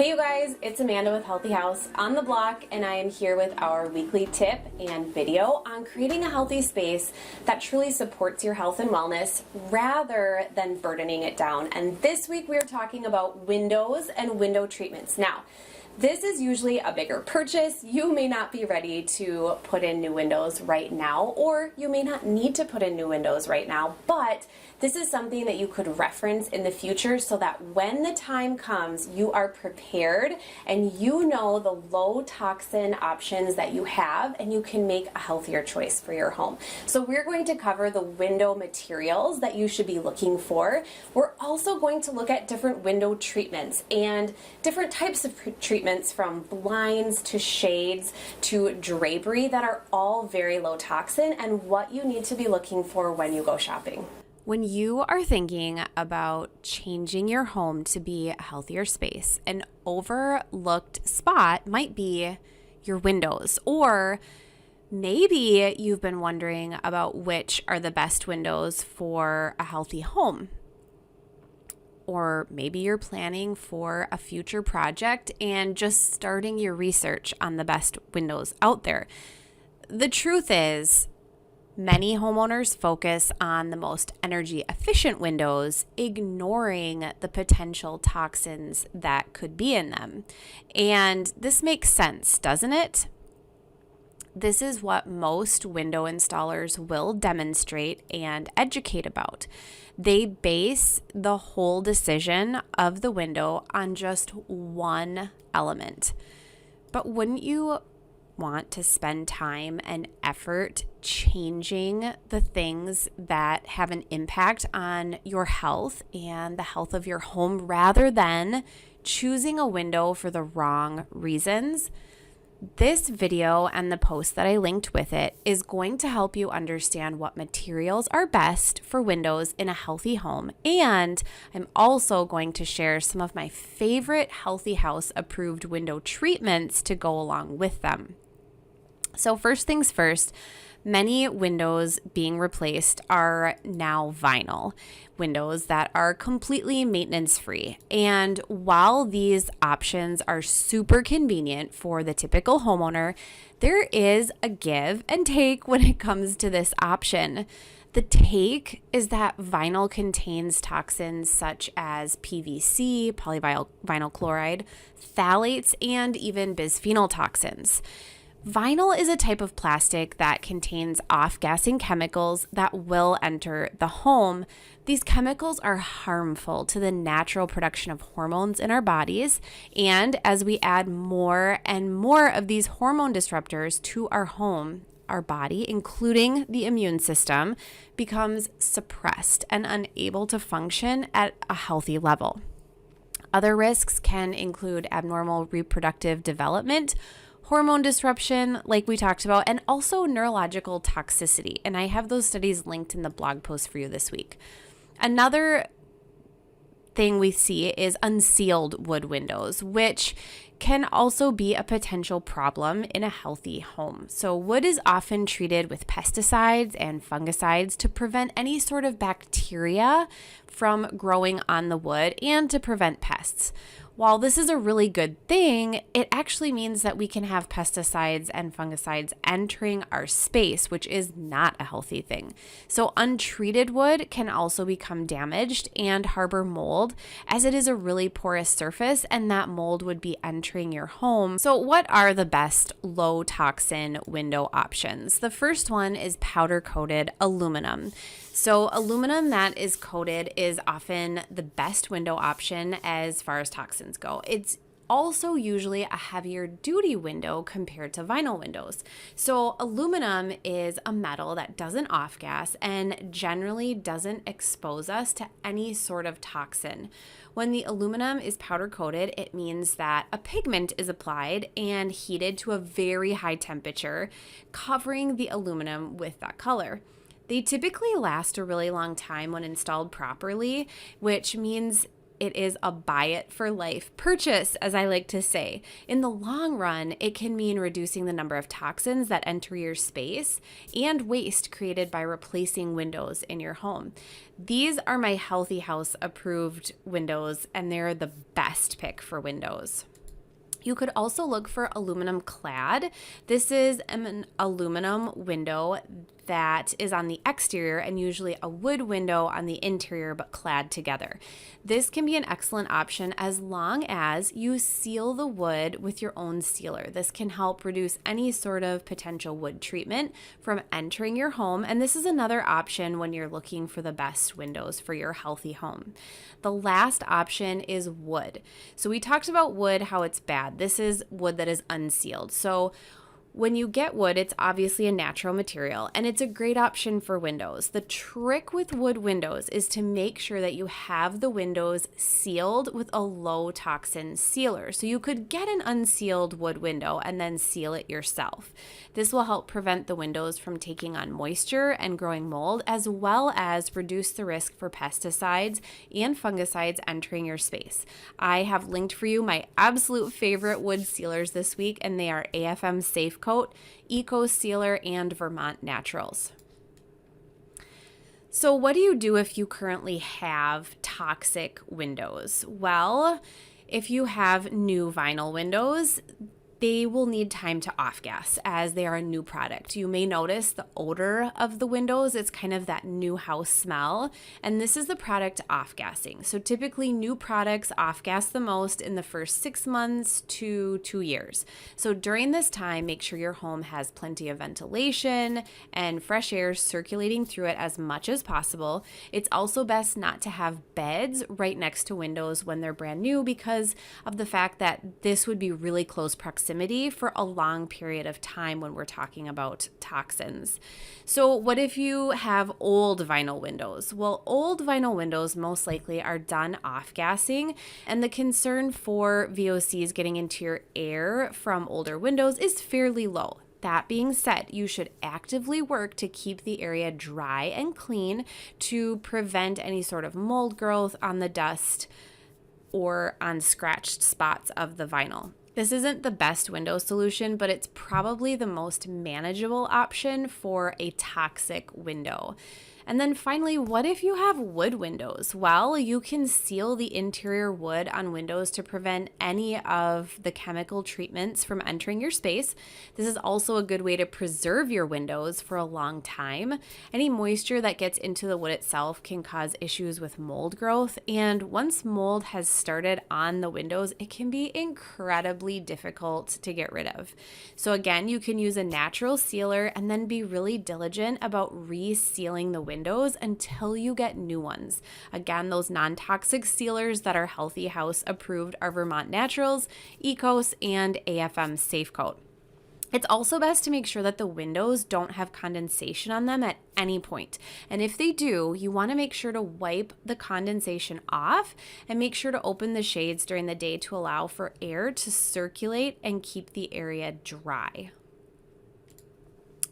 Hey you guys, it's Amanda with Healthy House on the block, and I am here with our weekly tip and video on creating a healthy space that truly supports your health and wellness rather than burdening it down. And this week we are talking about windows and window treatments. Now, this is usually a bigger purchase. You may not be ready to put in new windows right now, or you may not need to put in new windows right now, but this is something that you could reference in the future so that when the time comes, you are prepared and you know the low toxin options that you have, and you can make a healthier choice for your home. So we're going to cover the window materials that you should be looking for. We're also going to look at different window treatments and different types of treatments, from blinds to shades to drapery, that are all very low toxin, and what you need to be looking for when you go shopping. When you are thinking about changing your home to be a healthier space, an overlooked spot might be your windows, or maybe you've been wondering about which are the best windows for a healthy home. Or maybe you're planning for a future project and just starting your research on the best windows out there. The truth is, many homeowners focus on the most energy efficient windows, ignoring the potential toxins that could be in them. And this makes sense, doesn't it? This is what most window installers will demonstrate and educate about. They base the whole decision of the window on just one element. But wouldn't you want to spend time and effort changing the things that have an impact on your health and the health of your home, rather than choosing a window for the wrong reasons? This video and the post that I linked with it is going to help you understand what materials are best for windows in a healthy home. And I'm also going to share some of my favorite Healthy House approved window treatments to go along with them. So first things first, many windows being replaced are now vinyl windows that are completely maintenance free. And while these options are super convenient for the typical homeowner, there is a give and take when it comes to this option. The take is that vinyl contains toxins such as PVC, polyvinyl chloride, phthalates, and even bisphenol toxins. Vinyl is a type of plastic that contains off-gassing chemicals that will enter the home. These chemicals are harmful to the natural production of hormones in our bodies, and as we add more and more of these hormone disruptors to our home, our body, including the immune system, becomes suppressed and unable to function at a healthy level. Other risks can include abnormal reproductive development, hormone disruption, like we talked about, and also neurological toxicity. And I have those studies linked in the blog post for you this week. Another thing we see is unsealed wood windows, which can also be a potential problem in a healthy home. So wood is often treated with pesticides and fungicides to prevent any sort of bacteria from growing on the wood and to prevent pests. While this is a really good thing, it actually means that we can have pesticides and fungicides entering our space, which is not a healthy thing. So untreated wood can also become damaged and harbor mold, as it is a really porous surface, and that mold would be entering your home. So what are the best low toxin window options? The first one is powder coated aluminum. So aluminum that is coated is often the best window option as far as toxins go. It's also usually a heavier duty window compared to vinyl windows. So aluminum is a metal that doesn't off-gas and generally doesn't expose us to any sort of toxin. When the aluminum is powder coated, it means that a pigment is applied and heated to a very high temperature, covering the aluminum with that color. They typically last a really long time when installed properly, which means it is a buy it for life purchase, as I like to say. In the long run, it can mean reducing the number of toxins that enter your space and waste created by replacing windows in your home. These are my Healthy House approved windows, and they're the best pick for windows. You could also look for aluminum clad. This is an aluminum window that is on the exterior and usually a wood window on the interior but clad together. This can be an excellent option as long as you seal the wood with your own sealer. This can help reduce any sort of potential wood treatment from entering your home, and this is another option when you're looking for the best windows for your healthy home. The last option is wood. So we talked about wood, how it's bad. This is wood that is unsealed. So when you get wood, it's obviously a natural material and it's a great option for windows. The trick with wood windows is to make sure that you have the windows sealed with a low toxin sealer. So you could get an unsealed wood window and then seal it yourself. This will help prevent the windows from taking on moisture and growing mold, as well as reduce the risk for pesticides and fungicides entering your space. I have linked for you my absolute favorite wood sealers this week, and they are AFM Safe Coat, Eco Sealer, and Vermont Naturals. So what do you do if you currently have toxic windows? Well, if you have new vinyl windows, they will need time to off-gas as they are a new product. You may notice the odor of the windows. It's kind of that new house smell, and this is the product off-gassing. So typically new products off-gas the most in the first 6 months to 2 years. So during this time, make sure your home has plenty of ventilation and fresh air circulating through it as much as possible. It's also best not to have beds right next to windows when they're brand new because of the fact that this would be really close proximity for a long period of time when we're talking about toxins. So what if you have old vinyl windows? Well, old vinyl windows most likely are done off-gassing, and the concern for VOCs getting into your air from older windows is fairly low. That being said, you should actively work to keep the area dry and clean to prevent any sort of mold growth on the dust or on scratched spots of the vinyl. This isn't the best window solution, but it's probably the most manageable option for a toxic window. And then finally, what if you have wood windows? Well, you can seal the interior wood on windows to prevent any of the chemical treatments from entering your space. This is also a good way to preserve your windows for a long time. Any moisture that gets into the wood itself can cause issues with mold growth, and once mold has started on the windows, it can be incredibly difficult to get rid of. So again, you can use a natural sealer and then be really diligent about resealing the windows until you get new ones. Again, those non-toxic sealers that are Healthy House approved are Vermont Naturals, Ecos, and AFM Safe Coat. It's also best to make sure that the windows don't have condensation on them at any point. And if they do, you want to make sure to wipe the condensation off and make sure to open the shades during the day to allow for air to circulate and keep the area dry.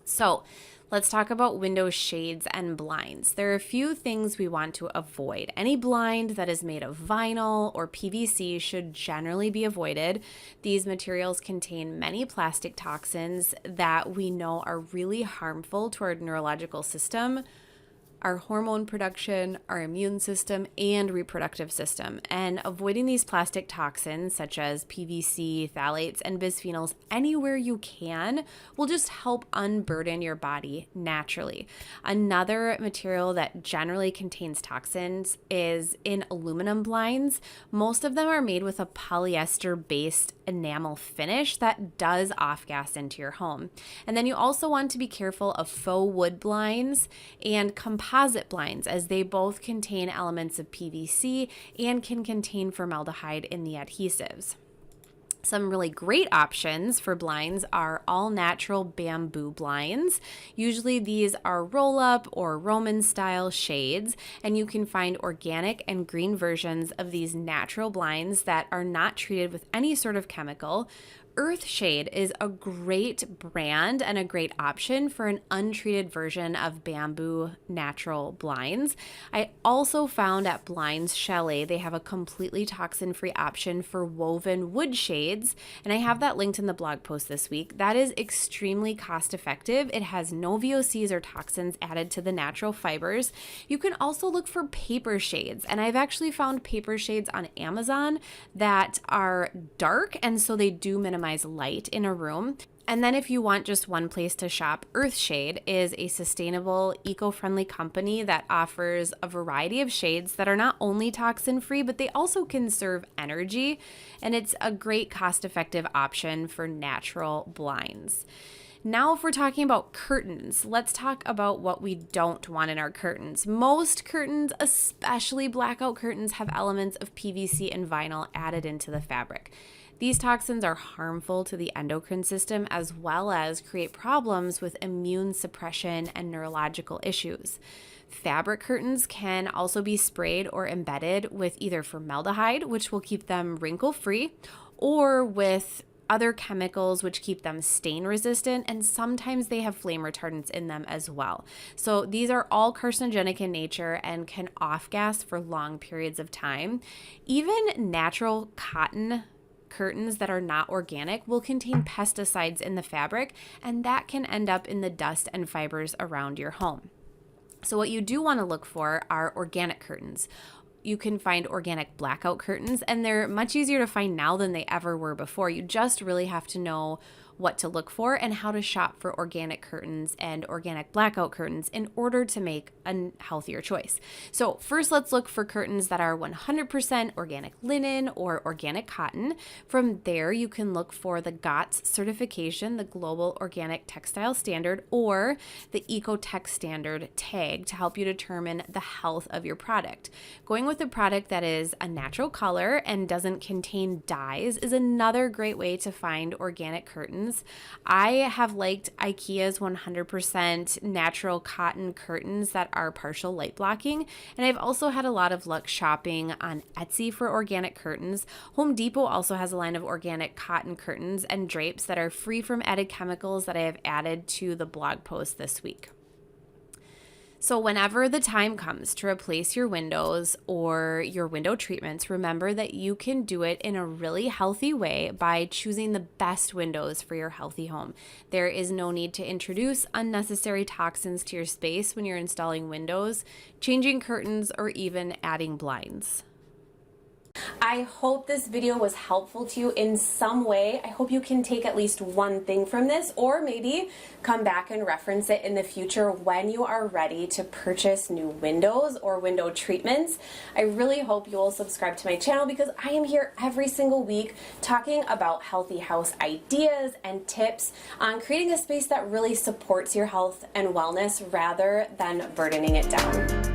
So, let's talk about window shades and blinds. There are a few things we want to avoid. Any blind that is made of vinyl or PVC should generally be avoided. These materials contain many plastic toxins that we know are really harmful to our neurological system, our hormone production, our immune system, and reproductive system. And avoiding these plastic toxins such as PVC, phthalates, and bisphenols anywhere you can will just help unburden your body naturally. Another material that generally contains toxins is in aluminum blinds. Most of them are made with a polyester-based enamel finish that does off-gas into your home. And then you also want to be careful of faux wood blinds and composite blinds, as they both contain elements of PVC and can contain formaldehyde in the adhesives. Some really great options for blinds are all natural bamboo blinds. Usually these are roll-up or Roman style shades, and you can find organic and green versions of these natural blinds that are not treated with any sort of chemical. Earthshade is a great brand and a great option for an untreated version of bamboo natural blinds. I also found at Blinds Chalet they have a completely toxin-free option for woven wood shades, and I have that linked in the blog post this week. That is extremely cost effective. It has no VOCs or toxins added to the natural fibers. You can also look for paper shades, and I've actually found paper shades on Amazon that are dark, and so they do minimize light in a room. And then if you want just one place to shop, Earthshade is a sustainable, eco-friendly company that offers a variety of shades that are not only toxin-free, but they also conserve energy, and it's a great cost-effective option for natural blinds. Now, if we're talking about curtains, let's talk about what we don't want in our curtains. Most curtains, especially blackout curtains, have elements of PVC and vinyl added into the fabric. These toxins are harmful to the endocrine system as well as create problems with immune suppression and neurological issues. Fabric curtains can also be sprayed or embedded with either formaldehyde, which will keep them wrinkle-free, or with other chemicals which keep them stain resistant, and sometimes they have flame retardants in them as well. So these are all carcinogenic in nature and can off-gas for long periods of time. Even natural cotton curtains that are not organic will contain pesticides in the fabric, and that can end up in the dust and fibers around your home. So what you do want to look for are organic curtains. You can find organic blackout curtains, and they're much easier to find now than they ever were before. You just really have to know what to look for and how to shop for organic curtains and organic blackout curtains in order to make a healthier choice. So first, let's look for curtains that are 100% organic linen or organic cotton. From there, you can look for the GOTS certification, the Global Organic Textile Standard, or the Ecotech Standard tag to help you determine the health of your product. Going with a product that is a natural color and doesn't contain dyes is another great way to find organic curtains. I have liked IKEA's 100% natural cotton curtains that are partial light blocking, and I've also had a lot of luck shopping on Etsy for organic curtains. Home Depot also has a line of organic cotton curtains and drapes that are free from added chemicals that I have added to the blog post this week. So whenever the time comes to replace your windows or your window treatments, remember that you can do it in a really healthy way by choosing the best windows for your healthy home. There is no need to introduce unnecessary toxins to your space when you're installing windows, changing curtains, or even adding blinds. I hope this video was helpful to you in some way. I hope you can take at least one thing from this, or maybe come back and reference it in the future when you are ready to purchase new windows or window treatments. I really hope you will subscribe to my channel because I am here every single week talking about healthy house ideas and tips on creating a space that really supports your health and wellness rather than burdening it down.